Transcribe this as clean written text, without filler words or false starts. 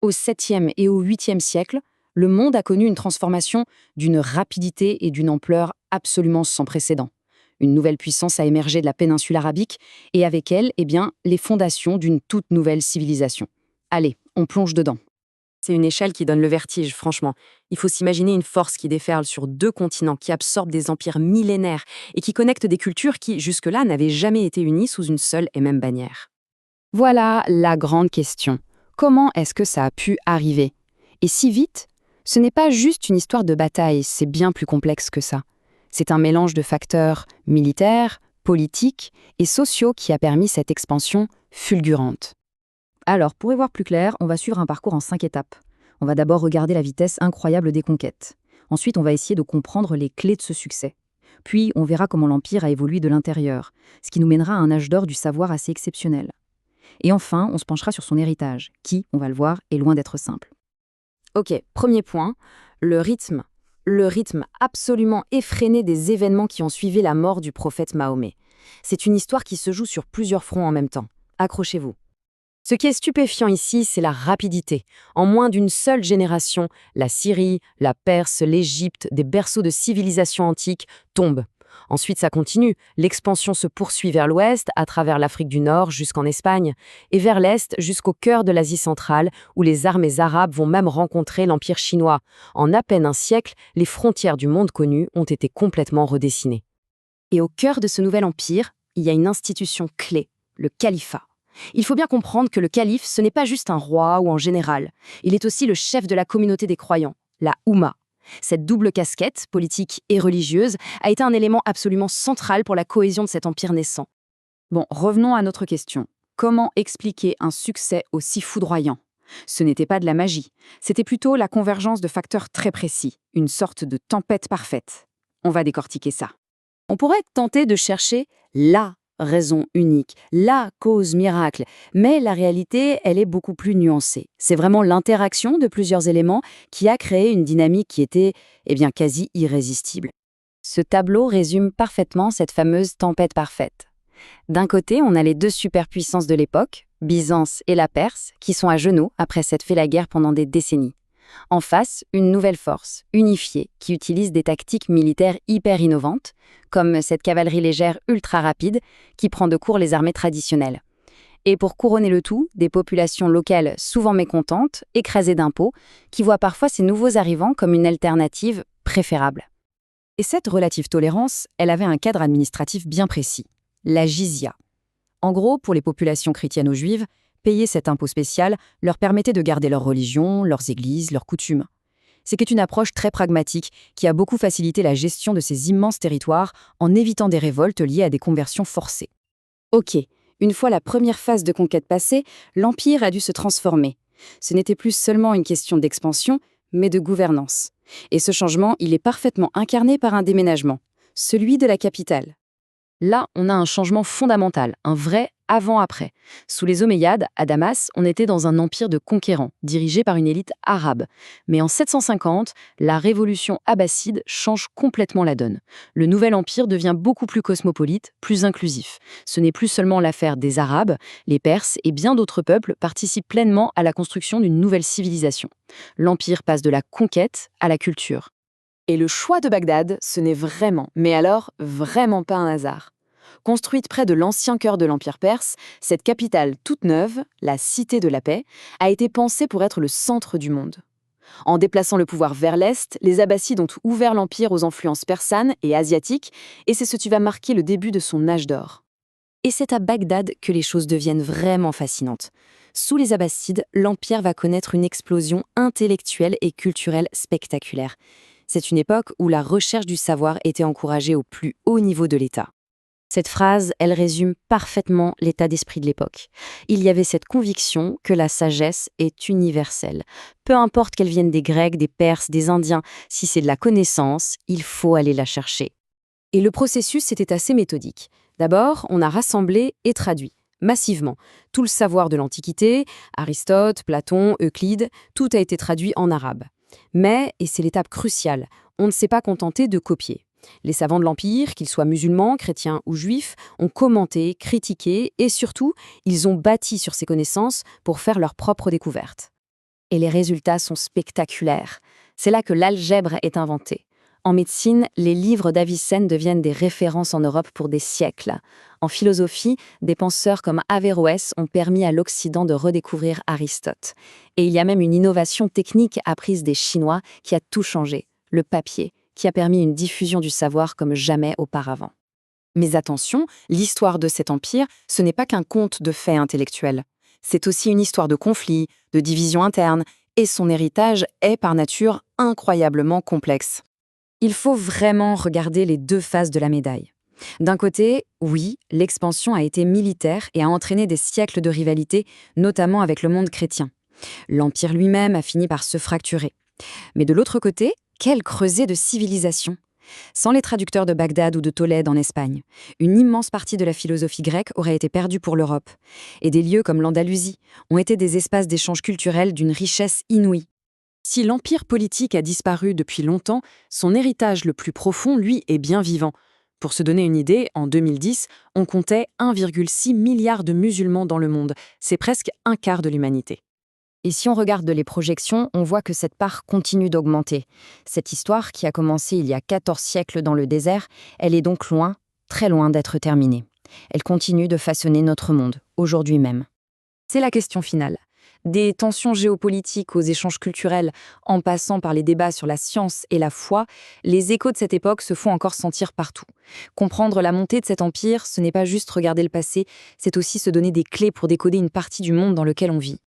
Au 7e et au 8e siècle, le monde a connu une transformation d'une rapidité et d'une ampleur absolument sans précédent. Une nouvelle puissance a émergé de la péninsule arabique et avec elle, les fondations d'une toute nouvelle civilisation. Allez, on plonge dedans. C'est une échelle qui donne le vertige, franchement. Il faut s'imaginer une force qui déferle sur 2 continents, qui absorbe des empires millénaires et qui connecte des cultures qui, jusque-là, n'avaient jamais été unies sous une seule et même bannière. Voilà la grande question. Comment est-ce que ça a pu arriver? Et si vite? Ce n'est pas juste une histoire de bataille, c'est bien plus complexe que ça. C'est un mélange de facteurs militaires, politiques et sociaux qui a permis cette expansion fulgurante. Alors, pour y voir plus clair, on va suivre un parcours en 5 étapes. On va d'abord regarder la vitesse incroyable des conquêtes. Ensuite, on va essayer de comprendre les clés de ce succès. Puis, on verra comment l'Empire a évolué de l'intérieur, ce qui nous mènera à un âge d'or du savoir assez exceptionnel. Et enfin, on se penchera sur son héritage, qui, on va le voir, est loin d'être simple. Ok, premier point, le rythme. Le rythme absolument effréné des événements qui ont suivi la mort du prophète Mahomet. C'est une histoire qui se joue sur plusieurs fronts en même temps. Accrochez-vous. Ce qui est stupéfiant ici, c'est la rapidité. En moins d'une seule génération, la Syrie, la Perse, l'Égypte, des berceaux de civilisation antique tombent. Ensuite, ça continue. L'expansion se poursuit vers l'ouest, à travers l'Afrique du Nord jusqu'en Espagne, et vers l'est jusqu'au cœur de l'Asie centrale, où les armées arabes vont même rencontrer l'Empire chinois. En à peine un siècle, les frontières du monde connu ont été complètement redessinées. Et au cœur de ce nouvel empire, il y a une institution clé, le califat. Il faut bien comprendre que le calife, ce n'est pas juste un roi ou un général. Il est aussi le chef de la communauté des croyants, la Oumma. Cette double casquette, politique et religieuse, a été un élément absolument central pour la cohésion de cet empire naissant. Bon, revenons à notre question. Comment expliquer un succès aussi foudroyant? Ce n'était pas de la magie, c'était plutôt la convergence de facteurs très précis, une sorte de tempête parfaite. On va décortiquer ça. On pourrait tenter de chercher la raison unique, la cause miracle, mais la réalité, elle est beaucoup plus nuancée. C'est vraiment l'interaction de plusieurs éléments qui a créé une dynamique qui était, quasi irrésistible. Ce tableau résume parfaitement cette fameuse tempête parfaite. D'un côté, on a les deux superpuissances de l'époque, Byzance et la Perse, qui sont à genoux après s'être fait la guerre pendant des décennies. En face, une nouvelle force, unifiée, qui utilise des tactiques militaires hyper innovantes, comme cette cavalerie légère ultra rapide qui prend de court les armées traditionnelles. Et pour couronner le tout, des populations locales souvent mécontentes, écrasées d'impôts, qui voient parfois ces nouveaux arrivants comme une alternative préférable. Et cette relative tolérance, elle avait un cadre administratif bien précis, la jizya. En gros, pour les populations chrétiano-juives, payer cet impôt spécial leur permettait de garder leur religion, leurs églises, leurs coutumes. C'était une approche très pragmatique qui a beaucoup facilité la gestion de ces immenses territoires en évitant des révoltes liées à des conversions forcées. Ok, une fois la première phase de conquête passée, l'Empire a dû se transformer. Ce n'était plus seulement une question d'expansion, mais de gouvernance. Et ce changement, il est parfaitement incarné par un déménagement, celui de la capitale. Là, on a un changement fondamental, un vrai avant-après. Sous les Omeyyades, à Damas, on était dans un empire de conquérants, dirigé par une élite arabe. Mais en 750, la révolution abbasside change complètement la donne. Le nouvel empire devient beaucoup plus cosmopolite, plus inclusif. Ce n'est plus seulement l'affaire des Arabes, les Perses et bien d'autres peuples participent pleinement à la construction d'une nouvelle civilisation. L'empire passe de la conquête à la culture. Et le choix de Bagdad, ce n'est vraiment, mais alors vraiment pas un hasard. Construite près de l'ancien cœur de l'Empire perse, cette capitale toute neuve, la Cité de la Paix, a été pensée pour être le centre du monde. En déplaçant le pouvoir vers l'Est, les Abbassides ont ouvert l'Empire aux influences persanes et asiatiques, et c'est ce qui va marquer le début de son âge d'or. Et c'est à Bagdad que les choses deviennent vraiment fascinantes. Sous les Abbassides, l'Empire va connaître une explosion intellectuelle et culturelle spectaculaire. C'est une époque où la recherche du savoir était encouragée au plus haut niveau de l'État. Cette phrase, elle résume parfaitement l'état d'esprit de l'époque. Il y avait cette conviction que la sagesse est universelle. Peu importe qu'elle vienne des Grecs, des Perses, des Indiens, si c'est de la connaissance, il faut aller la chercher. Et le processus était assez méthodique. D'abord, on a rassemblé et traduit, massivement, tout le savoir de l'Antiquité, Aristote, Platon, Euclide, tout a été traduit en arabe. Mais, et c'est l'étape cruciale, on ne s'est pas contenté de copier. Les savants de l'Empire, qu'ils soient musulmans, chrétiens ou juifs, ont commenté, critiqué et surtout, ils ont bâti sur ces connaissances pour faire leurs propres découvertes. Et les résultats sont spectaculaires. C'est là que l'algèbre est inventée. En médecine, les livres d'Avicenne deviennent des références en Europe pour des siècles. En philosophie, des penseurs comme Averroès ont permis à l'Occident de redécouvrir Aristote. Et il y a même une innovation technique apprise des Chinois qui a tout changé, le papier, qui a permis une diffusion du savoir comme jamais auparavant. Mais attention, l'histoire de cet empire, ce n'est pas qu'un conte de faits intellectuels. C'est aussi une histoire de conflits, de divisions internes, et son héritage est par nature incroyablement complexe. Il faut vraiment regarder les deux faces de la médaille. D'un côté, oui, l'expansion a été militaire et a entraîné des siècles de rivalité, notamment avec le monde chrétien. L'empire lui-même a fini par se fracturer. Mais de l'autre côté, quel creuset de civilisation! Sans les traducteurs de Bagdad ou de Tolède en Espagne, une immense partie de la philosophie grecque aurait été perdue pour l'Europe. Et des lieux comme l'Andalousie ont été des espaces d'échange culturel d'une richesse inouïe. Si l'empire politique a disparu depuis longtemps, son héritage le plus profond, lui, est bien vivant. Pour se donner une idée, en 2010, on comptait 1,6 milliard de musulmans dans le monde. C'est presque un quart de l'humanité. Et si on regarde les projections, on voit que cette part continue d'augmenter. Cette histoire, qui a commencé il y a 14 siècles dans le désert, elle est donc loin, très loin d'être terminée. Elle continue de façonner notre monde, aujourd'hui même. C'est la question finale. Des tensions géopolitiques aux échanges culturels, en passant par les débats sur la science et la foi, les échos de cette époque se font encore sentir partout. Comprendre la montée de cet empire, ce n'est pas juste regarder le passé, c'est aussi se donner des clés pour décoder une partie du monde dans lequel on vit.